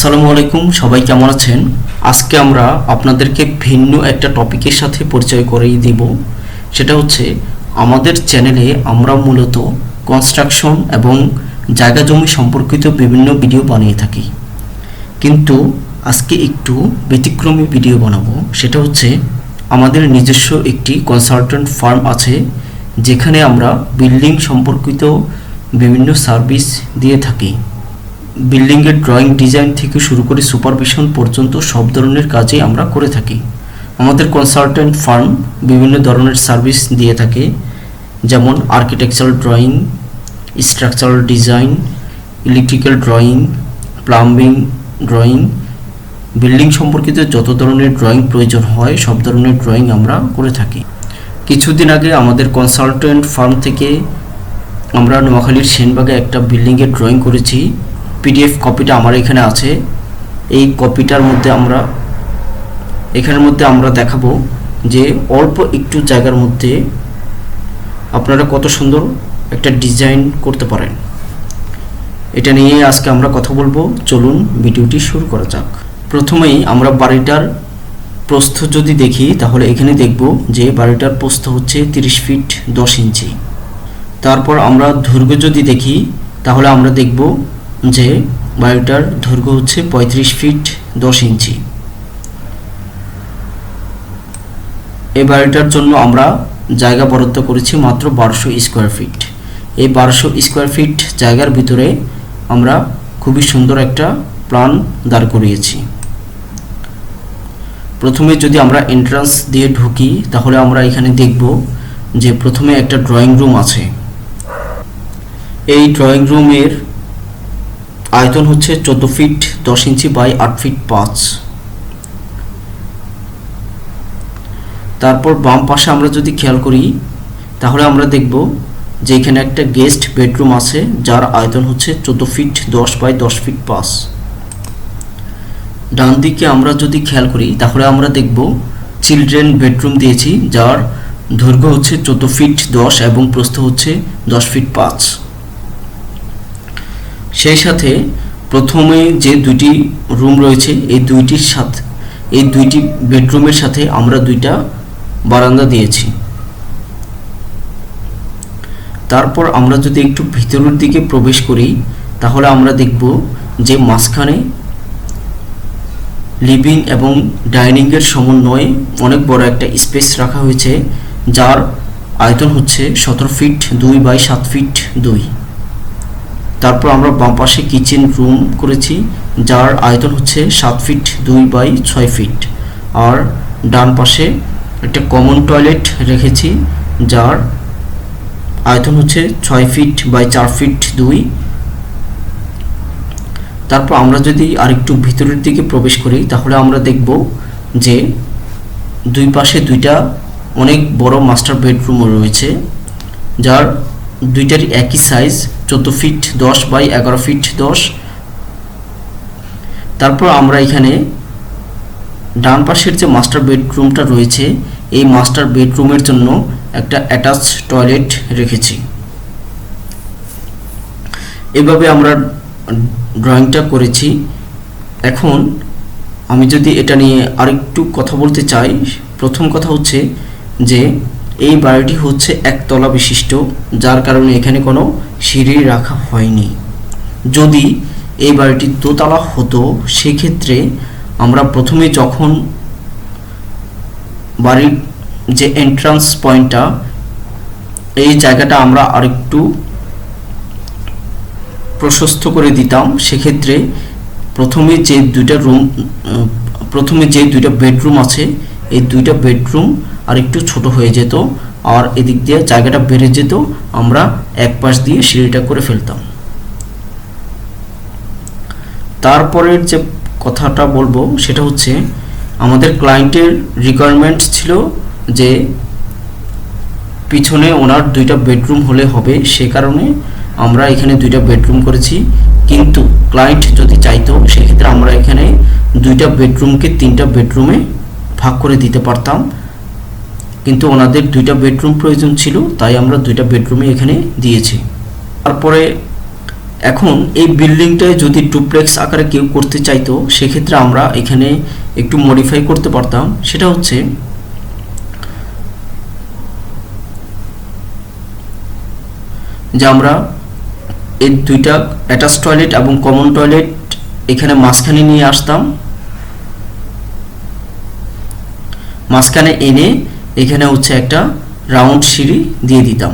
আসসালামু আলাইকুম, সবাই কেমন আছেন? আজকে আমরা আপনাদেরকে ভিন্ন একটা টপিকের সাথে পরিচয় করিয়ে দিব। সেটা হচ্ছে আমাদের চ্যানেলে আমরা মূলত কনস্ট্রাকশন এবং জায়গা জমি সম্পর্কিত বিভিন্ন ভিডিও বানিয়ে থাকি, কিন্তু আজকে একটু ব্যতিক্রমী ভিডিও বানাবো। সেটা হচ্ছে আমাদের নিজস্ব একটি কনসালটেন্ট ফার্ম আছে, যেখানে আমরা বিল্ডিং সম্পর্কিত বিভিন্ন সার্ভিস দিয়ে থাকি। বিল্ডিংয়ের ড্রয়িং ডিজাইন থেকে শুরু করে সুপারভিশন পর্যন্ত সব ধরনের কাজই আমরা করে থাকি। আমাদের কনসালটেন্ট ফার্ম বিভিন্ন ধরনের সার্ভিস দিয়ে থাকে, যেমন architectural drawing, structural design, electrical drawing, plumbing drawing, building সম্পর্কিত যত ধরনের ড্রয়িং প্রয়োজন হয় সব ধরনের ড্রয়িং আমরা করে থাকি। কিছুদিন আগে আমাদের কনসালটেন্ট ফার্ম থেকে আমরা নোয়াখালীর সেনবাগে একটা বিল্ডিংয়ের ড্রয়িং করেছি। পিডিএফ কপিটা আমার এখানে আছে। এই কপিটার মধ্যে আমরা দেখাবো যে অল্প একটু জায়গার মধ্যে আপনারা কত সুন্দর একটা ডিজাইন করতে পারেন। এটা নিয়ে আজকে আমরা কথা বলবো। চলুন ভিডিওটি শুরু করা যাক। প্রথমেই আমরা বাড়িটার প্রস্থ যদি দেখি, তাহলে এখানে দেখব যে বাড়িটার প্রস্থ হচ্ছে 30 ফিট 10 ইঞ্চি। তারপর আমরা দৈর্ঘ্য যদি দেখি, তাহলে আমরা দেখব যে বাড়িটার দৈর্ঘ্য হচ্ছে 35 ফিট 10 ইঞ্চি। এই বাড়িটার জন্য আমরা জায়গা বরাদ্দ করেছি মাত্র 1200 স্কোয়ার ফিট। এই 1200 স্কোয়ার ফিট জায়গার ভিতরে আমরা খুবই সুন্দর একটা প্ল্যান দাঁড় করিয়েছি। প্রথমে যদি আমরা এন্ট্রান্স দিয়ে ঢুকি, তাহলে আমরা এখানে দেখব যে প্রথমে একটা ড্রয়িং রুম আছে। এই ড্রয়িং রুমের আয়তন হচ্ছে 14 ফিট 10 ইঞ্চি বাই 8 ফিট 5। তারপর বাম পাশে আমরা যদি খেয়াল করি, তাহলে আমরা দেখব যে এখানে একটা গেস্ট বেডরুম আছে, যার আয়তন হচ্ছে 14 ফিট 10 বাই 10 ফিট 5। ডান দিকে আমরা যদি খেয়াল করি, তাহলে আমরা দেখব চিলড্রেন বেডরুম দিয়েছি, যার দৈর্ঘ্য হচ্ছে 14 ফিট 10 এবং প্রস্থ হচ্ছে 10 ফিট 5। সেই সাথে প্রথমে যে দুটি রুম রয়েছে, এই দুইটি বেডরুমের সাথে আমরা দুইটা বারান্দা দিয়েছি। তারপর আমরা যদি একটু ভিতরের দিকে প্রবেশ করি, তাহলে আমরা দেখব যে মাঝখানে লিভিং এবং ডাইনিংয়ের সমন্বয়ে অনেক বড় একটা স্পেস রাখা হয়েছে, যার আয়তন হচ্ছে 17 ফিট 2 বাই 7 ফিট 2। তারপর আমরা বাম পাশে কিচেন রুম করেছি, যার আয়তন হচ্ছে 7 ফিট 2 বাই 6 ফিট। আর ডান পাশে একটা কমন টয়লেট রেখেছি, যার আয়তন হচ্ছে 6 ফিট বাই 4 ফিট 2। তারপর আমরা যদি আরেকটু ভিতরের দিকে প্রবেশ করি, তাহলে আমরা দেখব যে দুই পাশে দুইটা অনেক বড় মাস্টার বেডরুমও রয়েছে, যার দুইটারই একই সাইজ 14 ফিট 10 বাই 11 ফিট 10। তারপর আমরা এখানে ডান পাশের যে মাস্টার বেডরুমটা রয়েছে, এই মাস্টার বেডরুমের জন্য একটা অ্যাটাচ টয়লেট রেখেছি। এভাবে আমরা ড্রয়িংটা করেছি। এখন আমি যদি এটা নিয়ে আরেকটু কথা বলতে চাই, প্রথম কথা হচ্ছে যে এই বাড়িটি হচ্ছে একতলা বিশিষ্ট, যার কারণে এখানে কোনো সিঁড়ি রাখা হয়নি। যদি এই বাড়িটি দোতলা হতো, সেক্ষেত্রে আমরা প্রথমে যখন বাড়ির যে এন্ট্রান্স পয়েন্টটা, এই জায়গাটা আমরা আরেকটু প্রশস্ত করে দিতাম। সেক্ষেত্রে প্রথমে যে দুইটা বেডরুম আছে, এই দুইটা বেডরুম আর একটু ছোট হয়ে যেত, আর এদিক দিয়ে জায়গাটা বেড়ে যেত। আমরা এক পাশ দিয়ে সিঁড়িটা করে ফেলতাম। তারপরের যে কথাটা বলবো, সেটা হচ্ছে আমাদের ক্লায়েন্টের রিকোয়ারমেন্ট ছিল যে পিছনে ওনার দুইটা বেডরুম হলে হবে, সে কারণে আমরা এখানে দুইটা বেডরুম করেছি। কিন্তু ক্লায়েন্ট যদি চাইতো, সেক্ষেত্রে আমরা এখানে দুইটা বেডরুমকে 3টা বেডরুমে ভাগ করে দিতে পারতাম, কিন্তু ওনাদের দুইটা বেডরুম প্রয়োজন ছিল, তাই আমরা দুইটা বেডরুমে এখানে দিয়েছি। তারপরে এখন এই বিল্ডিংটায় যদি ডুপ্লেক্স আকারে কেউ করতে চাইতো, সেক্ষেত্রে আমরা এখানে একটু মডিফাই করতে পারতাম। সেটা হচ্ছে যে আমরা এই দুইটা অ্যাটাচ টয়লেট এবং কমন টয়লেট এখানে মাঝখানে নিয়ে আসতাম, মাঝখানে এনে এখানে হচ্ছে একটা রাউন্ড সিঁড়ি দিয়ে দিতাম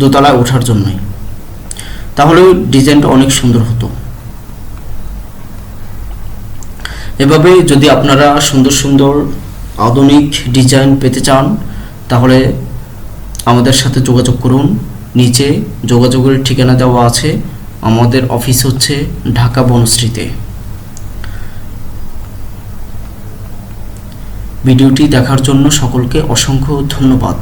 দোতলায় ওঠার জন্যই, তাহলে ডিজাইনটা অনেক সুন্দর হতো। এভাবে যদি আপনারা সুন্দর সুন্দর আধুনিক ডিজাইন পেতে চান, তাহলে আমাদের সাথে যোগাযোগ করুন। নিচে যোগাযোগের ঠিকানা দেওয়া আছে। আমাদের অফিস হচ্ছে ঢাকা বনশ্রীতে। ভিডিওটি দেখার জন্য সকলকে অসংখ্য ধন্যবাদ।